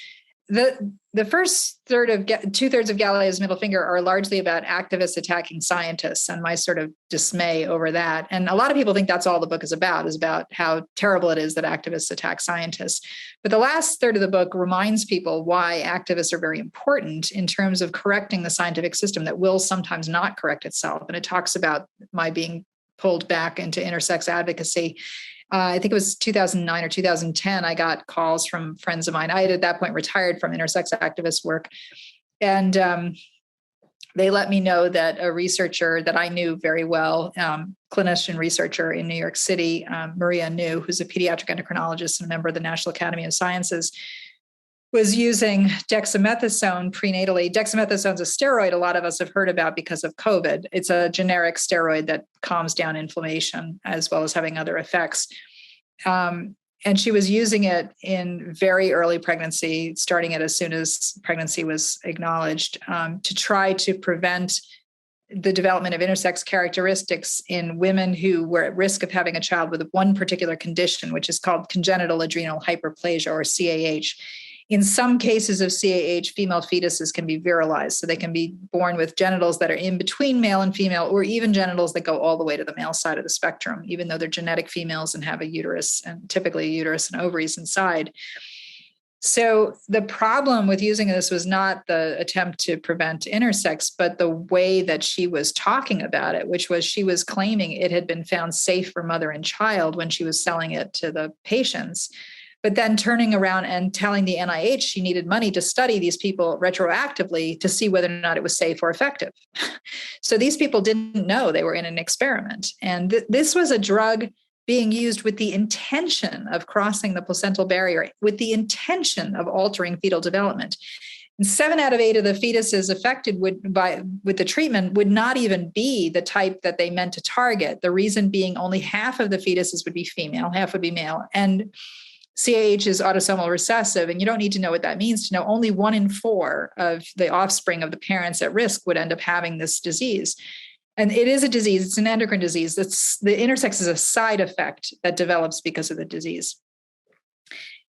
the first two-thirds of Galileo's middle finger are largely about activists attacking scientists and my sort of dismay over that. And a lot of people think that's all the book is about how terrible it is that activists attack scientists. But the last third of the book reminds people why activists are very important in terms of correcting the scientific system that will sometimes not correct itself. And it talks about my being pulled back into intersex advocacy. I think it was 2009 or 2010, I got calls from friends of mine. I had at that point retired from intersex activist work. And they let me know that a researcher that I knew very well, clinician researcher in New York City, Maria New, who's a pediatric endocrinologist and a member of the National Academy of Sciences, was using dexamethasone prenatally. Dexamethasone is a steroid a lot of us have heard about because of COVID. It's a generic steroid that calms down inflammation as well as having other effects. And she was using it in very early pregnancy, starting it as soon as pregnancy was acknowledged, to try to prevent the development of intersex characteristics in women who were at risk of having a child with one particular condition, which is called congenital adrenal hyperplasia, or CAH. In some cases of CAH, female fetuses can be virilized. So they can be born with genitals that are in between male and female, or even genitals that go all the way to the male side of the spectrum, even though they're genetic females and have a uterus, and typically a uterus and ovaries inside. So the problem with using this was not the attempt to prevent intersex, but the way that she was talking about it, which was she was claiming it had been found safe for mother and child when she was selling it to the patients, but then turning around and telling the NIH she needed money to study these people retroactively to see whether or not it was safe or effective. So these people didn't know they were in an experiment. And this was a drug being used with the intention of crossing the placental barrier, with the intention of altering fetal development. And 7 out of 8 of the fetuses affected with the treatment would not even be the type that they meant to target. The reason being only half of the fetuses would be female, half would be male. And CAH is autosomal recessive, and you don't need to know what that means to know only 1 in 4 of the offspring of the parents at risk would end up having this disease. And it is a disease. It's an endocrine disease. The intersex is a side effect that develops because of the disease.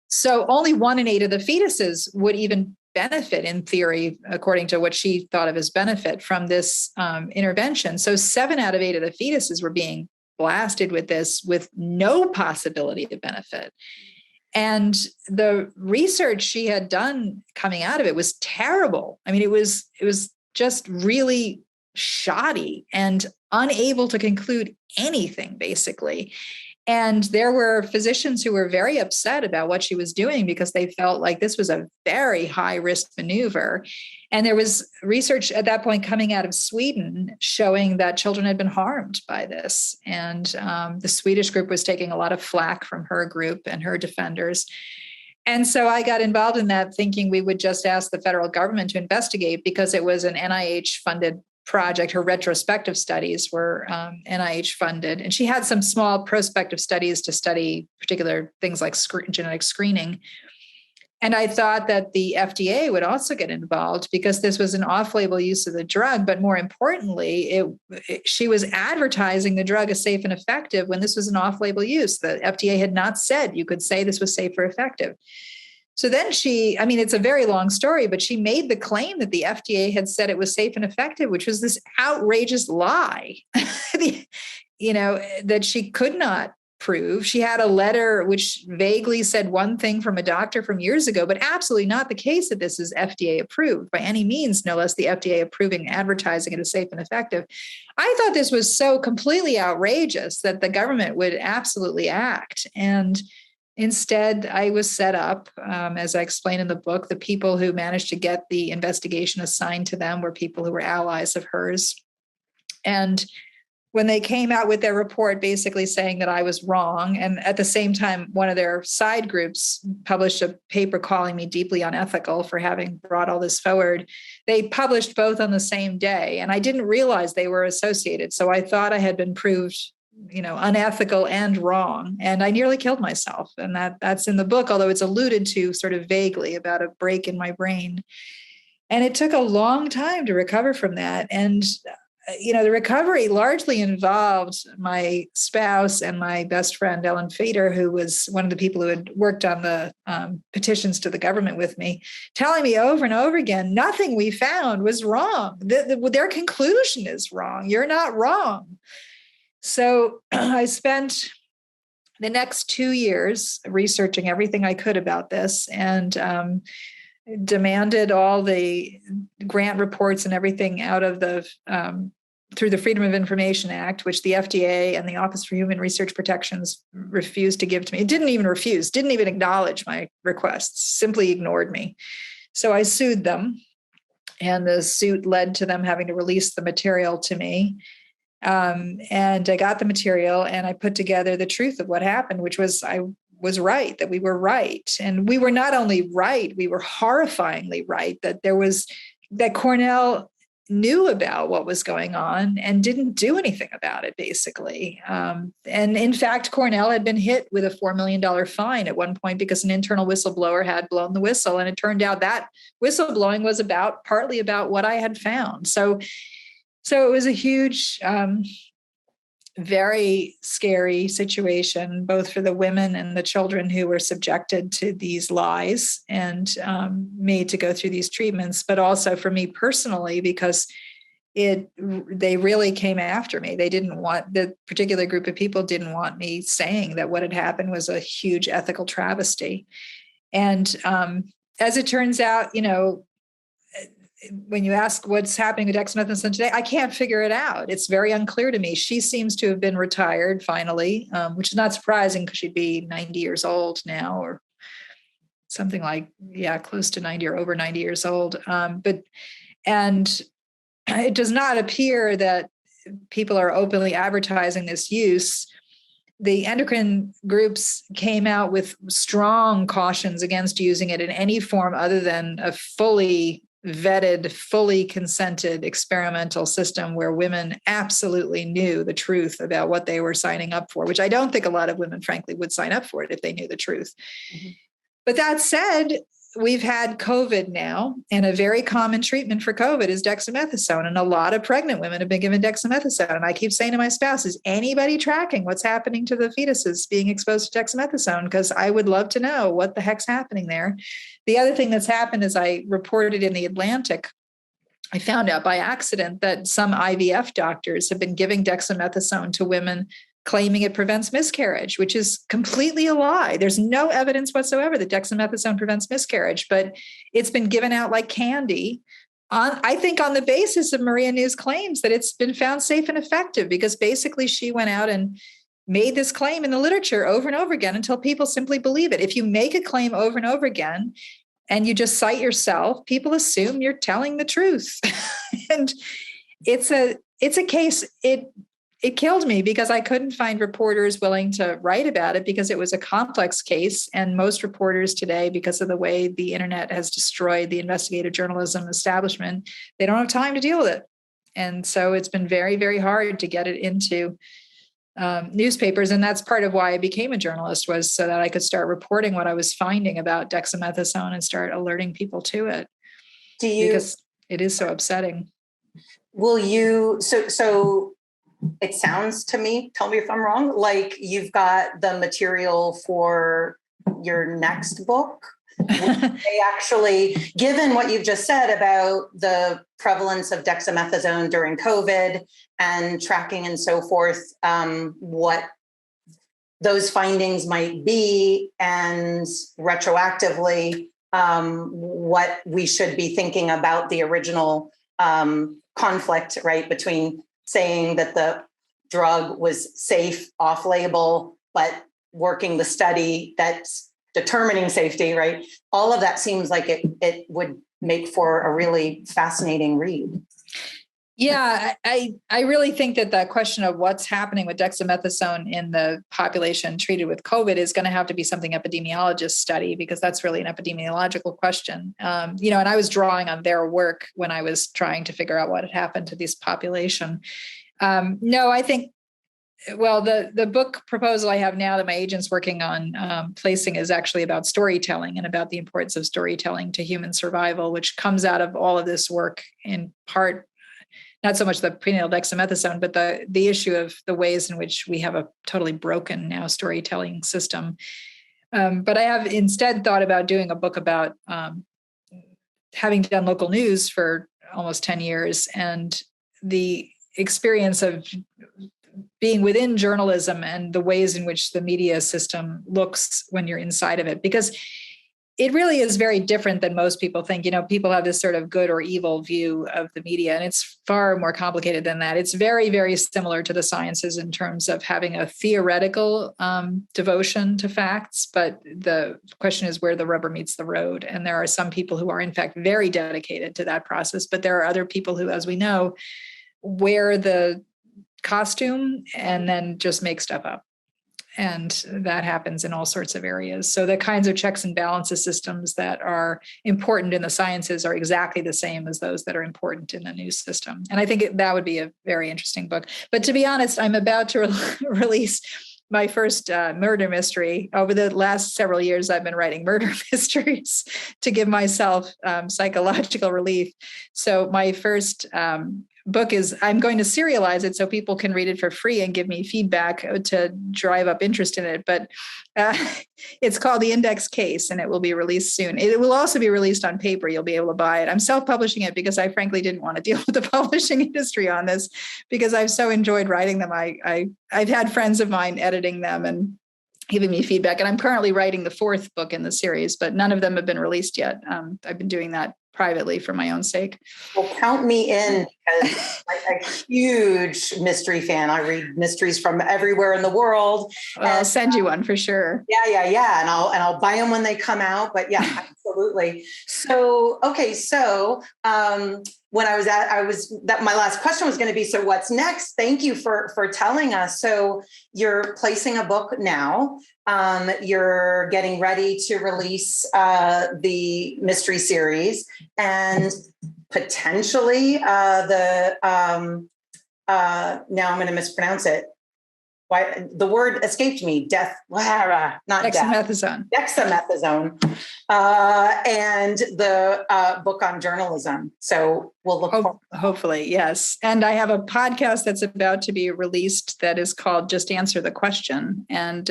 So only 1 in 8 of the fetuses would even benefit, in theory, according to what she thought of as benefit from this intervention. So 7 out of 8 of the fetuses were being blasted with this with no possibility of benefit. And the research she had done coming out of it was terrible. I mean, it was just really shoddy and unable to conclude anything, basically. And there were physicians who were very upset about what she was doing because they felt like this was a very high risk maneuver. And there was research at that point coming out of Sweden showing that children had been harmed by this. And the Swedish group was taking a lot of flack from her group and her defenders. And so I got involved in that thinking we would just ask the federal government to investigate because it was an NIH funded project. Her retrospective studies were NIH funded, and she had some small prospective studies to study particular things like genetic screening. And I thought that the FDA would also get involved because this was an off-label use of the drug. But more importantly, she was advertising the drug as safe and effective when this was an off-label use. The FDA had not said you could say this was safe or effective. So then it's a very long story, but she made the claim that the FDA had said it was safe and effective, which was this outrageous lie, that she could not prove. She had a letter which vaguely said one thing from a doctor from years ago, but absolutely not the case that this is FDA approved by any means, no less the FDA approving advertising it as safe and effective. I thought this was so completely outrageous that the government would absolutely act. And instead, I was set up, as I explain in the book, the people who managed to get the investigation assigned to them were people who were allies of hers. And when they came out with their report basically saying that I was wrong, and at the same time, one of their side groups published a paper calling me deeply unethical for having brought all this forward, they published both on the same day. And I didn't realize they were associated. So I thought I had been proved unethical and wrong. And I nearly killed myself. And that's in the book, although it's alluded to sort of vaguely about a break in my brain. And it took a long time to recover from that. And, the recovery largely involved my spouse and my best friend, Ellen Fader, who was one of the people who had worked on the petitions to the government with me, telling me over and over again, nothing we found was wrong. Their conclusion is wrong. You're not wrong. So I spent the next 2 years researching everything I could about this and demanded all the grant reports and everything out of through the Freedom of Information Act, which the FDA and the Office for Human Research Protections refused to give to me. It didn't even acknowledge my requests, simply ignored me. So I sued them, and the suit led to them having to release the material to me. And I got the material and I put together the truth of what happened, which was I was right, that we were right. And we were not only right, we were horrifyingly right, that Cornell knew about what was going on and didn't do anything about it, basically. And in fact, Cornell had been hit with a $4 million fine at one point because an internal whistleblower had blown the whistle. And it turned out that whistleblowing was partly about what I had found. So it was a huge, very scary situation, both for the women and the children who were subjected to these lies and made to go through these treatments, but also for me personally, because they really came after me. The particular group of people didn't want me saying that what had happened was a huge ethical travesty. And as it turns out, when you ask what's happening with dexamethasone today, I can't figure it out. It's very unclear to me. She seems to have been retired finally, which is not surprising because she'd be 90 years old now, or something like, close to 90 or over 90 years old. And it does not appear that people are openly advertising this use. The endocrine groups came out with strong cautions against using it in any form other than a fully vetted, fully consented experimental system where women absolutely knew the truth about what they were signing up for, which I don't think a lot of women, frankly, would sign up for it if they knew the truth. Mm-hmm. But that said, we've had COVID now, and a very common treatment for COVID is dexamethasone. And a lot of pregnant women have been given dexamethasone. And I keep saying to my spouse, is anybody tracking what's happening to the fetuses being exposed to dexamethasone? Because I would love to know what the heck's happening there. The other thing that's happened is I reported in the Atlantic, I found out by accident that some IVF doctors have been giving dexamethasone to women claiming it prevents miscarriage, which is completely a lie. There's no evidence whatsoever that dexamethasone prevents miscarriage, but it's been given out like candy, I think on the basis of Maria New's claims that it's been found safe and effective, because basically she went out and made this claim in the literature over and over again until people simply believe it. If you make a claim over and over again and you just cite yourself, people assume you're telling the truth. And it's a case, it killed me because I couldn't find reporters willing to write about it because it was a complex case. And most reporters today, because of the way the internet has destroyed the investigative journalism establishment, they don't have time to deal with it. And so it's been very, very hard to get it into newspapers. And that's part of why I became a journalist, was so that I could start reporting what I was finding about dexamethasone and start alerting people to it. Because it is so upsetting. Will you, so it sounds to me, tell me if I'm wrong, like you've got the material for your next book. They actually, given what you've just said about the prevalence of dexamethasone during COVID and tracking and so forth, what those findings might be, and retroactively, what we should be thinking about the original conflict, right, between saying that the drug was safe off-label, but working the study that's determining safety, right? All of that seems like it would make for a really fascinating read. Yeah, I really think that the question of what's happening with dexamethasone in the population treated with COVID is going to have to be something epidemiologists study, because that's really an epidemiological question. And I was drawing on their work when I was trying to figure out what had happened to this population. No, I think, well, the book proposal I have now that my agent's working on placing is actually about storytelling and about the importance of storytelling to human survival, which comes out of all of this work in part. Not so much the prenatal dexamethasone, but the issue of the ways in which we have a totally broken now storytelling system. But I have instead thought about doing a book about having done local news for almost 10 years and the experience of being within journalism and the ways in which the media system looks when you're inside of it. Because it really is very different than most people think. People have this sort of good or evil view of the media, and it's far more complicated than that. It's very, very similar to the sciences in terms of having a theoretical devotion to facts. But the question is where the rubber meets the road. And there are some people who are, in fact, very dedicated to that process. But there are other people who, as we know, wear the costume and then just make stuff up. And that happens in all sorts of areas. So the kinds of checks and balances systems that are important in the sciences are exactly the same as those that are important in the news system. And I think that would be a very interesting book. But to be honest, I'm about to release my first murder mystery. Over the last several years, I've been writing murder mysteries to give myself psychological relief. So my first book is, I'm going to serialize it so people can read it for free and give me feedback to drive up interest in it. But it's called The Index Case, and it will be released soon. It will also be released on paper. You'll be able to buy it. I'm self-publishing it because I frankly didn't want to deal with the publishing industry on this, because I've so enjoyed writing them. I've had friends of mine editing them and giving me feedback. And I'm currently writing the fourth book in the series, but none of them have been released yet. I've been doing that privately for my own sake. Well, count me in, because I'm a huge mystery fan. I read mysteries from everywhere in the world. Well, I'll send you one for sure. Yeah. And I'll buy them when they come out. But yeah, absolutely. So, okay. So, when my last question was going to be, so what's next? Thank you for telling us. So you're placing a book now. You're getting ready to release the mystery series, and potentially now I'm going to mispronounce it. Why the word escaped me? Not Dexamethasone. Dexamethasone, and the book on journalism. So we'll look forward. Hopefully, yes. And I have a podcast that's about to be released that is called Just Answer the Question, and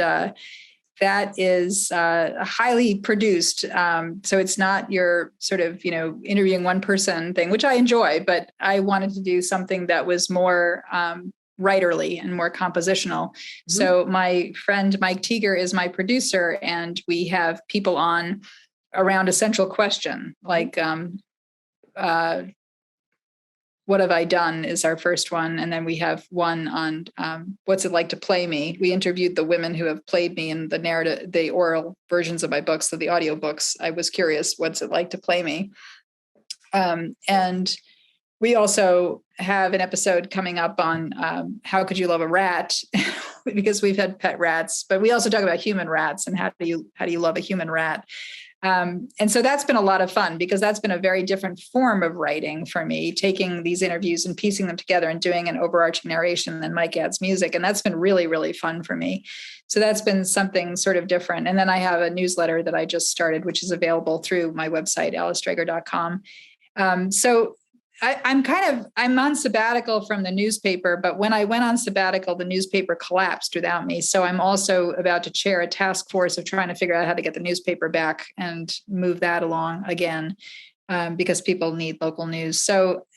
that is highly produced. So it's not your sort of interviewing one person thing, which I enjoy, but I wanted to do something that was more writerly and more compositional. Mm-hmm. So my friend Mike Teager is my producer, and we have people on around a central question, like What Have I Done is our first one. And then we have one on What's It Like to Play Me. We interviewed the women who have played me in the oral versions of my books, so the audio books. I was curious, what's it like to play me? And we also have an episode coming up on how could you love a rat, because we've had pet rats, but we also talk about human rats and how do you love a human rat. And so that's been a lot of fun, because that's been a very different form of writing for me, taking these interviews and piecing them together and doing an overarching narration, and then Mike adds music. And that's been really, really fun for me. So that's been something sort of different. And then I have a newsletter that I just started, which is available through my website, alicedreger.com. So I'm on sabbatical from the newspaper, but when I went on sabbatical, the newspaper collapsed without me. So I'm also about to chair a task force of trying to figure out how to get the newspaper back and move that along again, because people need local news. So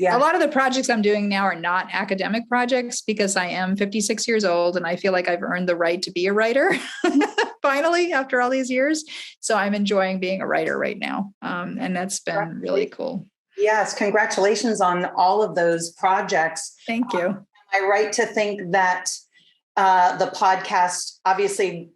a lot of the projects I'm doing now are not academic projects, because I am 56 years old and I feel like I've earned the right to be a writer finally, after all these years. So I'm enjoying being a writer right now. And that's been really cool. Yes, congratulations on all of those projects. Thank you. Am I right to think that the podcast, obviously,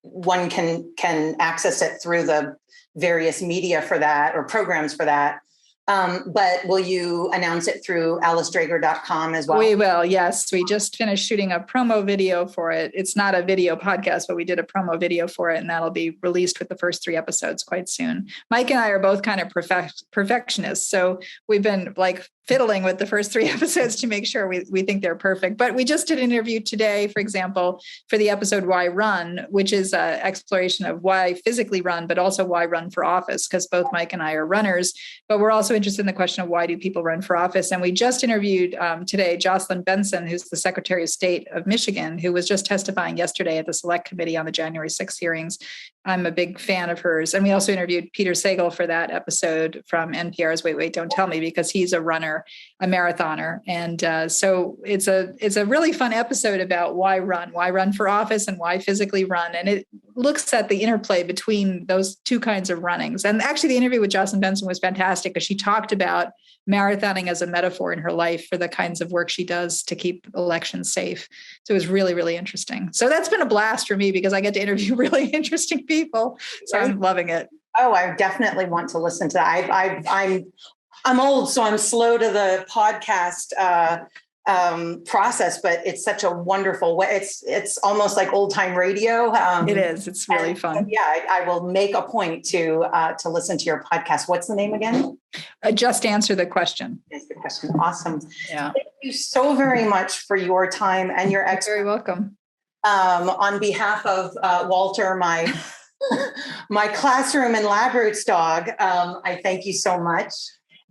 one can access it through the various media for that, or programs for that? But will you announce it through alicedreger.com as well? We will, yes. We just finished shooting a promo video for it. It's not a video podcast, but we did a promo video for it, and that'll be released with the first 3 episodes quite soon. Mike and I are both kind of perfectionists, so we've been like fiddling with the first 3 episodes to make sure we think they're perfect. But we just did an interview today, for example, for the episode Why Run, which is an exploration of why physically run, but also why run for office, because both Mike and I are runners, but we're also interested in the question of why do people run for office. And we just interviewed today Jocelyn Benson, who's the Secretary of State of Michigan, who was just testifying yesterday at the Select Committee on the January 6th hearings. I'm a big fan of hers. And we also interviewed Peter Sagal for that episode from NPR's Wait, Wait, Don't Tell Me, because he's a runner, a marathoner. And so it's a really fun episode about why run for office and why physically run. And it looks at the interplay between those two kinds of runnings. And actually the interview with Jocelyn Benson was fantastic, because she talked about marathoning as a metaphor in her life for the kinds of work she does to keep elections safe. So it was really, really interesting. So that's been a blast for me, because I get to interview really interesting people. So I'm loving it. Oh, I definitely want to listen to that. I'm old, so I'm slow to the podcast process, but it's such a wonderful way. It's almost like old time radio. It is. It's really fun. Yeah, I will make a point to listen to your podcast. What's the name again? Just Answer the Question. Is the question. Awesome. Yeah. Thank you so very much for your time and your expertise. Very welcome. On behalf of Walter, my my classroom and lab roots dog, I thank you so much.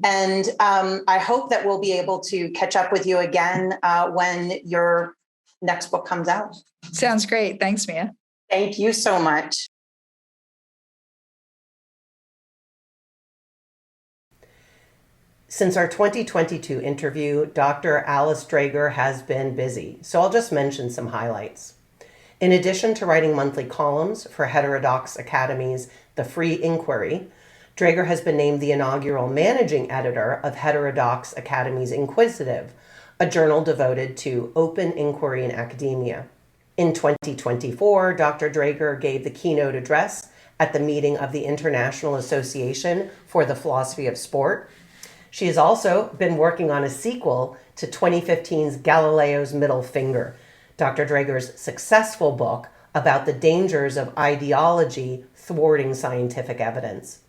And I hope that we'll be able to catch up with you again when your next book comes out. Sounds great. Thanks, Mia. Thank you so much. Since our 2022 interview, Dr. Alice Dreger has been busy, so I'll just mention some highlights. In addition to writing monthly columns for Heterodox Academy's The Free Inquiry, Dreger has been named the inaugural managing editor of Heterodox Academy's Inquisitive, a journal devoted to open inquiry in academia. In 2024, Dr. Dreger gave the keynote address at the meeting of the International Association for the Philosophy of Sport. She has also been working on a sequel to 2015's Galileo's Middle Finger, Dr. Dreger's successful book about the dangers of ideology thwarting scientific evidence.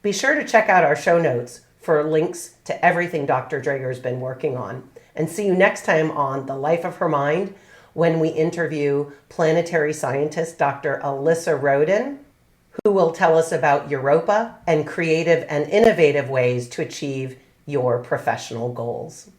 Be sure to check out our show notes for links to everything Dr. Dreger's been working on. And see you next time on The Life of Her Mind, when we interview planetary scientist Dr. Alyssa Roden, who will tell us about Europa and creative and innovative ways to achieve your professional goals.